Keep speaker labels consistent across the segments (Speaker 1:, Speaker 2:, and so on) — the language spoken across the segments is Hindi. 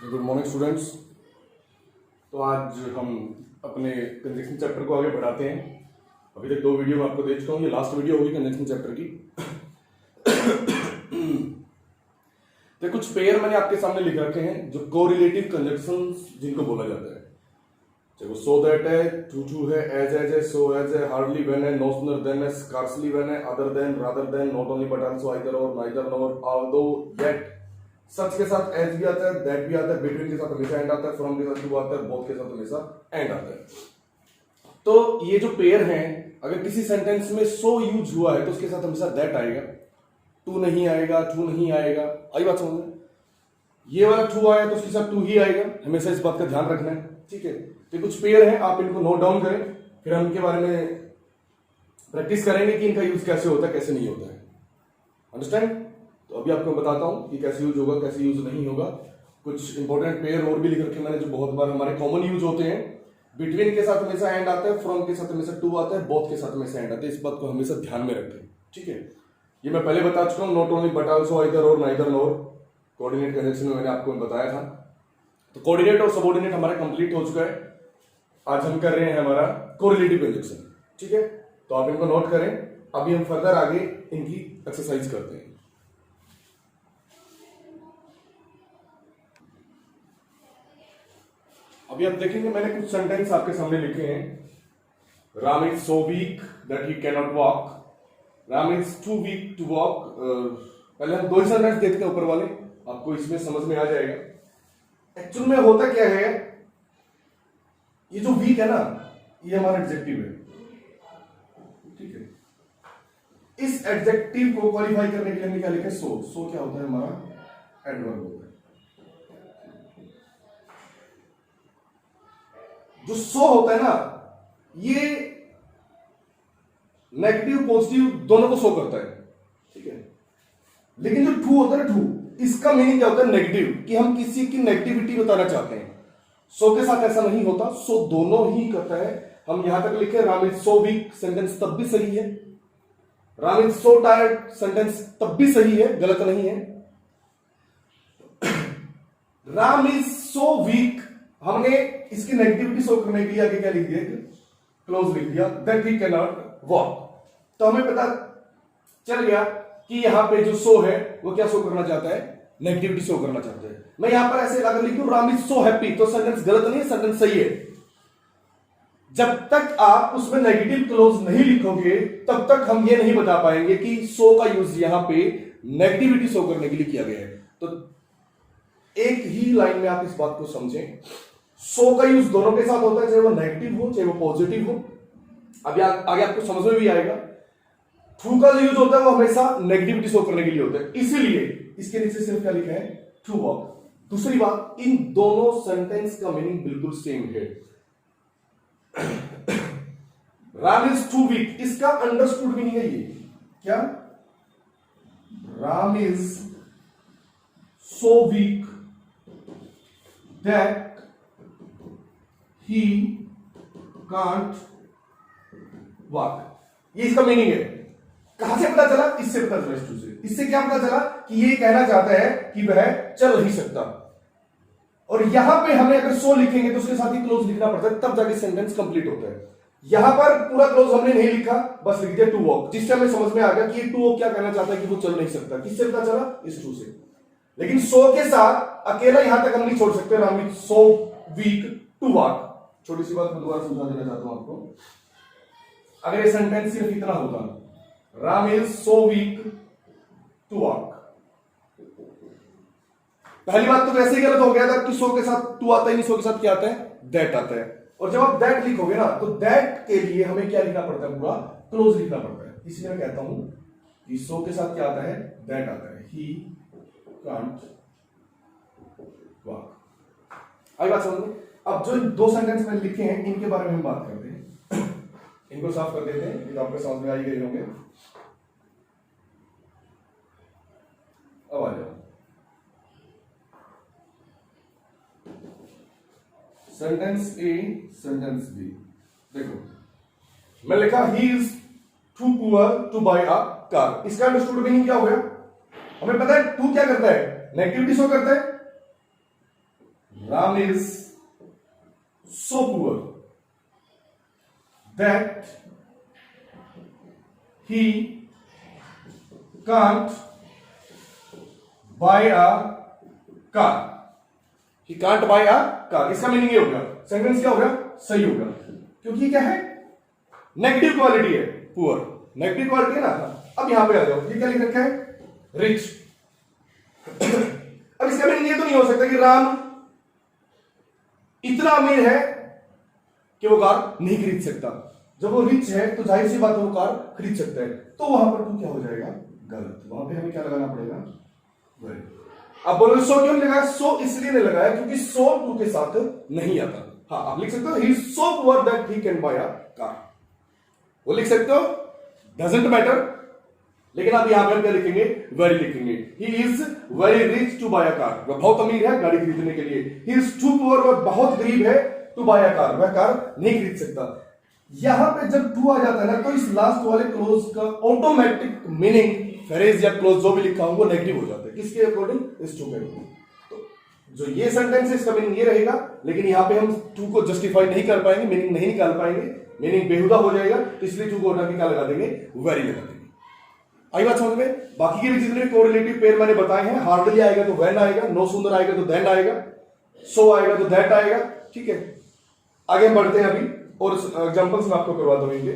Speaker 1: Good morning students. तो आज हम अपने कंजक्शन चैप्टर को आगे बढ़ाते हैं। अभी तक दो वीडियो मैं आपको दे चुका हूँ, ये लास्ट वीडियो होगी कंजक्शन चैप्टर की। तो कुछ पेयर मैंने आपके सामने लिख रखे हैं जो कोरिलेटिव कंजक्शंस जिनको बोला जाता है। चाहे वो सो दैट है, टू है, एज है, सो एज है, हार्डली व्हेन है, नो सूनर देन है, स्कार्सली व्हेन है, other than, rather than, not only but also, either और, नाइदर नॉर, ऑल्दो, येट। सच के साथ एज भी आता है, दैट भी आता है, बिटवीन के साथ हमेशा एंड आता है, फ्रॉम के साथ टू आता है, बोथ के साथ हमेशा एंड आता है। तो ये जो पेयर हैं, अगर किसी सेंटेंस में सो यूज हुआ है तो उसके साथ हमेशा दैट आएगा, टू नहीं आएगा, टू नहीं आएगा। आई बात समझ में? ये वाला टू आया तो उसके साथ टू ही आएगा, हमेशा इस बात का ध्यान रखना है। ठीक है, तो कुछ पेयर हैं, आप इनको नोट डाउन करें, फिर हम इनके बारे में प्रैक्टिस करेंगे कि इनका यूज कैसे होता है, कैसे नहीं होता है। अंडरस्टैंड? तो अभी आपको बताता हूं कि कैसे यूज होगा, कैसे यूज नहीं होगा। कुछ इंपॉर्टेंट पेयर और भी लिख रखे मैंने जो बहुत बार हमारे कॉमन यूज होते हैं। बिटवीन के साथ हमेशा एंड आता है, फ्रॉम के साथ हमेशा टू आता है, बोथ के साथ हमेशा एंड आता है। इस बात को हमेशा ध्यान में रखें। ठीक है, ये मैं पहले बता चुका हूं, not only but also, either और, नाइदर नॉर। कोऑर्डिनेट कंजक्शन में मैंने आपको बताया था। तो कोऑर्डिनेट और सबऑर्डिनेट हमारा कंप्लीट हो चुका है। आज हम कर रहे हैं हमारा कोरिलेटिव कंजक्शन। ठीक है, तो आप इनको नोट करें। अभी हम फर्दर आगे इनकी एक्सरसाइज करते हैं। अभी आप देखेंगे मैंने कुछ सेंटेंस आपके सामने लिखे हैं। Ram is so weak that he can not walk. Ram is too weak to walk. पहले हम दो ही सेंटेंस देखते हैं ऊपर वाले, आपको इसमें समझ में आ जाएगा। एक्चुअल में होता क्या है, ये जो वीक है ना, ये हमारा एडजेक्टिव है। ठीक है, इस एडजेक्टिव को क्वालिफाई करने के लिए हमने क्या लिखा है? सो। सो क्या होता है? हमारा एडवर्ब होता है। जो सो होता है ना, ये नेगेटिव पॉजिटिव दोनों को शो करता है। ठीक है, लेकिन जो टू होता है ना, टू, इसका मीनिंग क्या होता है? नेगेटिव, कि हम किसी की नेगेटिविटी बताना चाहते हैं। सो के साथ ऐसा नहीं होता, सो दोनों ही करता है। हम यहां तक लिखे Ram is so week, sentence तब भी सही है। Ram is so tired, sentence तब भी सही है, गलत नहीं है। राम इज सो वीक, हमने इसकी नेगेटिविटी शो करने के लिए आगे क्या लिख दिया? क्लोज लिख दिया, that he can not walk. तो हमें पता चल गया कि यहां पे जो सो है वो क्या शो करना चाहता है? नेगेटिविटी शो करना चाहता है। मैं यहां पर ऐसे अगर लिखूं राम इज सो हैप्पी, तो सेंटेंस गलत नहीं है, सेंटेंस सही है। जब तक आप उसमें नेगेटिव क्लोज नहीं लिखोगे तब तक हम ये नहीं बता पाएंगे कि सो का यूज यहां पे नेगेटिविटी शो करने के लिए किया गया है। तो एक ही लाइन में आप इस बात को समझें, सो का यूज दोनों के साथ होता है, चाहे वो नेगेटिव हो चाहे वो पॉजिटिव हो। अभी आगे आपको समझ में भी आएगा। ट्रू का जो यूज होता है वो हमेशा नेगेटिविटी शो करने के लिए होता है, इसीलिए इसके नीचे सिर्फ क्या लिखा है? To walk. दूसरी बात, इन दोनों सेंटेंस का मीनिंग बिल्कुल सेम है। राम इज टू वीक, इसका अंडरस्टूड मीनिंग है ये क्या? Ram is so weak that he can't walk, ये इसका मीनिंग है। कहां से पता चला? इससे पता चला, इससे क्या पता चला कि ये कहना चाहता है कि वह चल नहीं सकता। और यहां पे हमें अगर सो लिखेंगे तो उसके साथ ही क्लोज लिखना पड़ता है, तब जाके सेंटेंस कंप्लीट होता है। यहां पर पूरा क्लोज हमने नहीं लिखा, बस लिख दिया टू वॉक, जिससे हमें समझ में आ गया कि ये टू वॉक क्या कहना चाहता है कि वो चल नहीं सकता। किससे पता चला? इस टू से। लेकिन सो के साथ अकेला यहां तक हम नहीं छोड़ सकते। Ram is so weak to walk. छोटी सी बात मैं दोबारा समझा देना चाहता हूं आपको। अगर ये सेंटेंस सिर्फ इतना होता, Ram is so weak to walk, पहली बात तो वैसे ही गलत हो गया था कि सो के साथ टू आता ही नहीं, सो के साथ क्या आता है? दैट आता है। और जब आप दैट लिखोगे ना, तो दैट के लिए हमें क्या लिखना पड़ता है? पूरा क्लोज लिखना पड़ता है। इसलिए मैं कहता हूं कि सो के साथ क्या आता है? दैट आता है। He can't walk. आई बात समझ में? अब जो दो सेंटेंस मैंने लिखे हैं इनके बारे में हम बात करते हैं। इनको साफ कर देते हैं, ये तो आपको समझ में आ ही गए होंगे। अब आ जाओ, सेंटेंस ए, सेंटेंस बी। देखो मैं लिखा he is too poor to buy a car. इसका अंडरस्टूड मीनिंग क्या हो गया? हमें पता है टू क्या करता है? नेगेटिविटी शो करता है। Ram is so poor that he can't buy a car. He can't buy a car. इसका मीनिंग ये हो गया, सेंटेंस क्या हो गया, सही हो गया, क्योंकि ये क्या है, नेगेटिव क्वालिटी है, पुअर नेगेटिव क्वालिटी है ना। अब यहां पे आ जाओ, ये क्या लिख रखा है, रिच। अब इसका मीनिंग ये तो नहीं हो सकता कि राम इतना अमीर है कि वो कार नहीं खरीद सकता। जब वो रिच है तो जाहिर सी बात है वो कार खरीद सकता है, तो वहां पर क्या हो जाएगा, गलत। वहां पे हमें क्या लगाना पड़ेगा, वेरी। अब बोलोगे सो क्यों लगाया, सो इसलिए नहीं लगाया क्योंकि सो टू के साथ नहीं आता। हाँ, आप लिख सकते हो he is so poor that he can buy a car, वो लिख सकते हो, डजंट मैटर। लेकिन आप यहां पर क्या लिखेंगे, वेरी लिखेंगे। He is very rich to buy a car, वह बहुत अमीर है गाड़ी खरीदने के लिए। ही इज टू पुअर, वह बहुत गरीब है, टू बाय अ कार, वह कार नहीं खरीद सकता। यहां पे जब टू आ जाता है ना, तो इस लास्ट वाले क्लोज का ऑटोमेटिक मीनिंग, फ्रेज या क्लोज जो भी लिखा हो वो नेगेटिव हो जाता है। किसके अकॉर्डिंग, इस टू के अकॉर्डिंग। तो जो ये सेंटेंस है इसका मीनिंग ये रहेगा, लेकिन यहां पे हम टू को जस्टिफाई नहीं कर पाएंगे, मीनिंग नहीं निकाल पाएंगे, मीनिंग बेहुदा हो जाएगा, तो इसलिए टू को हटा के क्या लगा देंगे, वेरी लगा देंगे। आई बात समझ में। बाकी के भी जितने भी कोरिलेटिव पेयर मैंने बताए हैं, हार्डली आएगा तो व्हेन आएगा, नो सूनर आएगा तो देन आएगा, सो आएगा तो दैट आएगा। ठीक है, आगे हम बढ़ते हैं अभी, और एग्जांपल्स मैं आपको करवा दूंगी।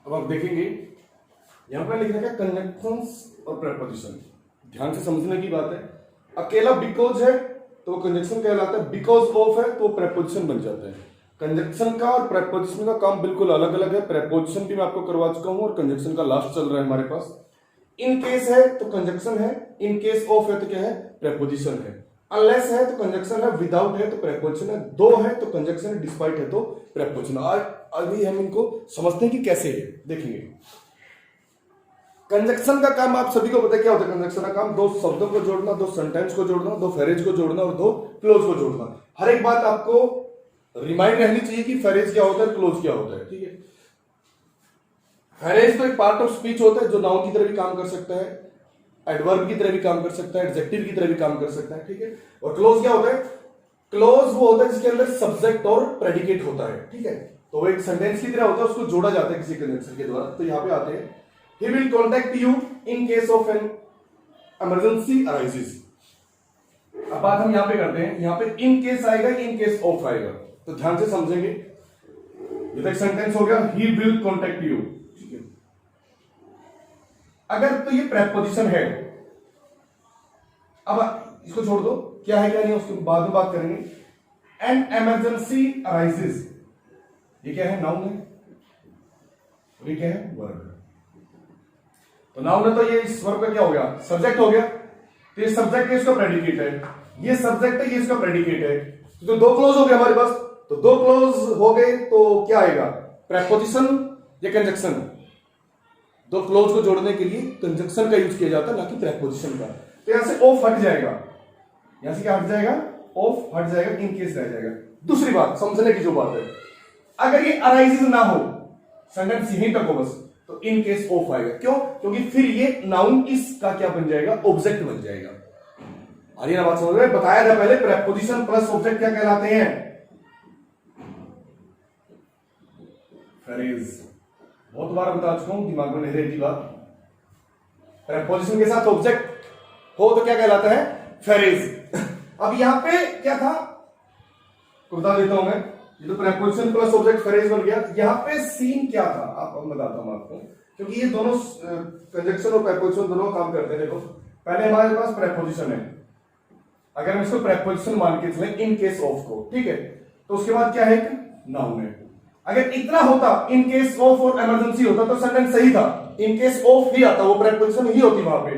Speaker 1: अब आप देखेंगे यहां पर लिख रखा है कंजंक्शंस और प्रेपोजिशन। ध्यान से समझने की बात है। अकेला बिकॉज है तो वो कंजंक्शन कहलाता है, बिकॉज ऑफ है तो प्रेपोजिशन बन जाता है। कंजंक्शन का और प्रेपोजिशन का काम बिल्कुल अलग अलग है। प्रेपोजिशन भी मैं आपको करवा चुका हूं, और कंजंक्शन का लास्ट चल रहा है हमारे पास। इन केस है तो कंजंक्शन है, इन केस ऑफ है तो क्या है, प्रेपोजिशन है। अनलेस है तो कंजंक्शन है, विदाउट है तो प्रेपोजिशन है, दो है तो कंजंक्शन है, डिस्पाइट है तो प्रेपोजिशन। अभी हम इनको समझते हैं कि कैसे है, देखेंगे। कंजंक्शन का काम आप सभी को पता है क्या होता है। कंजंक्शन का काम दो शब्दों को जोड़ना, दो सेंटेंस को जोड़ना, दो फ्रेज को जोड़ना और दो क्लोज को जोड़ना। हर एक बात आपको रिमाइंड रहनी चाहिए कि फ्रेज क्या होता है, क्लोज क्या होता है। ठीक है, फ्रेज तो एक पार्ट ऑफ स्पीच होता है जो नाउन की तरह भी काम कर सकता है, एडवर्ब की तरह भी काम कर सकता है, एडजेक्टिव की तरह भी काम कर सकता है। ठीक है, और क्लोज क्या होता है, क्लोज वो होता है जिसके अंदर सब्जेक्ट और प्रेडिकेट होता है। ठीक है, तो वो एक सेंटेंस की तरह होता है, उसको जोड़ा जाता है किसी कंजंक्शन के द्वारा। तो यहां पे आते हैं, he will contact you in case of an emergency arises। अब बात हम यहां पे करते हैं, यहां पे इन केस आएगा, इन केस ऑफ आएगा, तो ध्यान से समझेंगे। ये तो एक सेंटेंस हो गया, he will contact you। ठीक है, अगर तो ये प्रेपोजिशन है, अब इसको छोड़ दो, क्या है क्या नहीं उसके बाद में बात करेंगे। एन इमरजेंसी अराइजेस, ये क्या है, नाउन है, और ये क्या है, वर्ब है। तो नाउन है तो ये इस वर्ब का क्या हो गया, सब्जेक्ट हो गया। तो ये सब्जेक्ट है, इसका प्रेडिकेट है, ये सब्जेक्ट है, ये इसका प्रेडिकेट है। तो दो क्लोज हो गए हमारे पास, तो दो क्लोज हो गए तो क्या आएगा, प्रेपोजिशन या कंजंक्शन। दो क्लोज को जोड़ने के लिए कंजंक्शन का यूज किया जाता है, ना कि प्रेपोजिशन का। तो यहां से ऑफ हट जाएगा, यहां से क्या हट जाएगा, ऑफ हट जाएगा, इन केस रह जाएगा। दूसरी बात समझने की जो बात है, अगर ये अराइजेस ना हो, सेंटेंस यहीं तक हो बस, तो इन केस ऑफ आएगा। क्यों, क्योंकि फिर ये नाउन इसका क्या बन जाएगा, ऑब्जेक्ट बन जाएगा। आ रही है ना बात समझ में। बताया था पहले प्रेपोजिशन प्लस ऑब्जेक्ट क्या कहलाते हैं, फ्रेज। बहुत बार बता चुका हूं, दिमाग में नहीं रहती बात। प्रेपोजिशन के साथ ऑब्जेक्ट हो तो क्या कहलाता है, फ्रेज। अब यहां पे क्या था, बता देता हूं मैं। ये तो प्रेपोजिशन प्लस ऑब्जेक्ट फ्रेज बन गया। यहां पे सीन क्या था, आप बताता हूं आपको, क्योंकि ये दोनों कंजंक्शन और प्रेपोजिशन दोनों काम करते हैं। देखो, पहले हमारे पास प्रेपोजिशन है, अगर हम इसको प्रेपोजिशन मान के चले इन केस ऑफ को, ठीक है, तो उसके बाद क्या है, नाउन है। अगर इतना होता, इन केस ऑफ और इमरजेंसी होता, तो सेंटेंस सही था, इन केस ऑफ ही आता, वो प्रेपोजिशन ही होती वहां पे।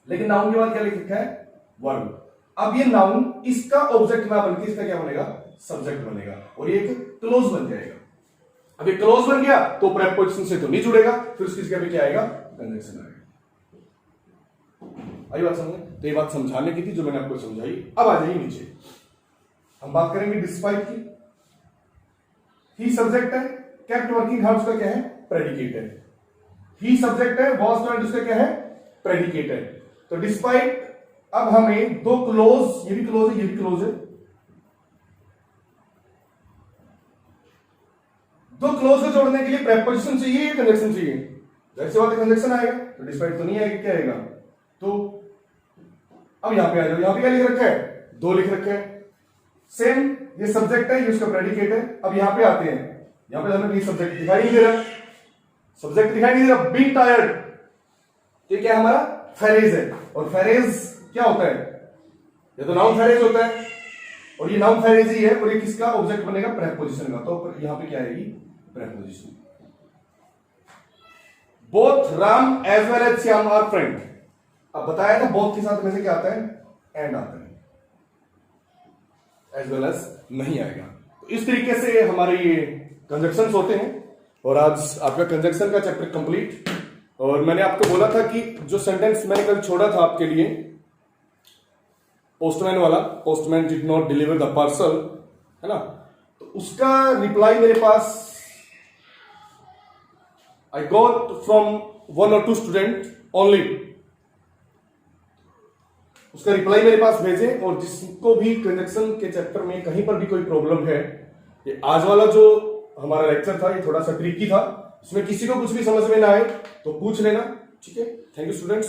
Speaker 1: लेकिन नाउन के बाद क्या लिख रखा है, वर्ब। अब ये नाउन इसका ऑब्जेक्ट ना बनके इसका क्या बनेगा, सब्जेक्ट बनेगा, और ये एक क्लोज बन जाएगा। अब ये क्लोज बन गया तो प्रेपोजिशन से तो नहीं जुड़ेगा, फिर उसकी जगह पे क्या आएगा, कंजंक्शन आएगा। आई बात समझ। तो ये बात समझाने की थी जो मैंने आपको समझाई। अब आ जाइए नीचे, हम बात करेंगे डिस्पाइट की। ही सब्जेक्ट है, केप्ट वर्किंग हार्ड उसका क्या है, प्रेडिकेट है। ही सब्जेक्ट है, वॉज नॉट उसका क्या है, प्रेडिकेट है। तो डिस्पाइट, अब हमें दो क्लोज, ये भी क्लोज है, ये भी क्लोज है, दो क्लोज को जोड़ने के लिए प्रेपोजिशन चाहिए या कंजक्शन चाहिए? जाहिर सी बात है कंजक्शन आएगा, तो डिस्पाइट तो नहीं आएगा, क्या आएगा? तो अब यहां पे आ जाओ, यहां पे क्या लिख रखा है, दो लिख रखे हैं। सेम ये सब्जेक्ट है, ये उसका प्रेडिकेट है। अब यहां पे आते हैं, यहां पे हमें सब्जेक्ट दिखाई नहीं दे रहा, सब्जेक्ट दिखाई नहीं दे रहा, बीइंग टायर्ड, तो क्या हमारा फ्रेज है। और फ्रेज क्या होता है, ये तो नाउन फ्रेज होता है, और ये नाउन फ्रेज ही है, और ये किसका ऑब्जेक्ट बनेगा, प्रेपोजिशन का। तो यहां पे क्या आएगी, preposition. Both Ram as well as Shyam are friend. अब बताया था बोथ के साथ में से क्या आता है, एंड आता है, एज वेल एज नहीं आएगा। तो इस तरीके से हमारे ये कंजक्शंस होते हैं। और आज आपका कंजक्शन का चैप्टर कंप्लीट। और मैंने आपको बोला था कि जो सेंटेंस मैंने कल छोड़ा था आपके लिए, पोस्टमैन वाला, postman did not deliver the parcel, है ना, तो उसका रिप्लाई मेरे पास I got from 1 or 2 student only. उसका रिप्लाई मेरे पास भेजे, और जिसको भी कंजक्शन के चैप्टर में कहीं पर भी कोई प्रॉब्लम है, ये आज वाला जो हमारा लेक्चर था ये थोड़ा सा ट्रिकी था, इसमें किसी को कुछ भी समझ में ना आए तो पूछ लेना, ठीक है। Thank you students.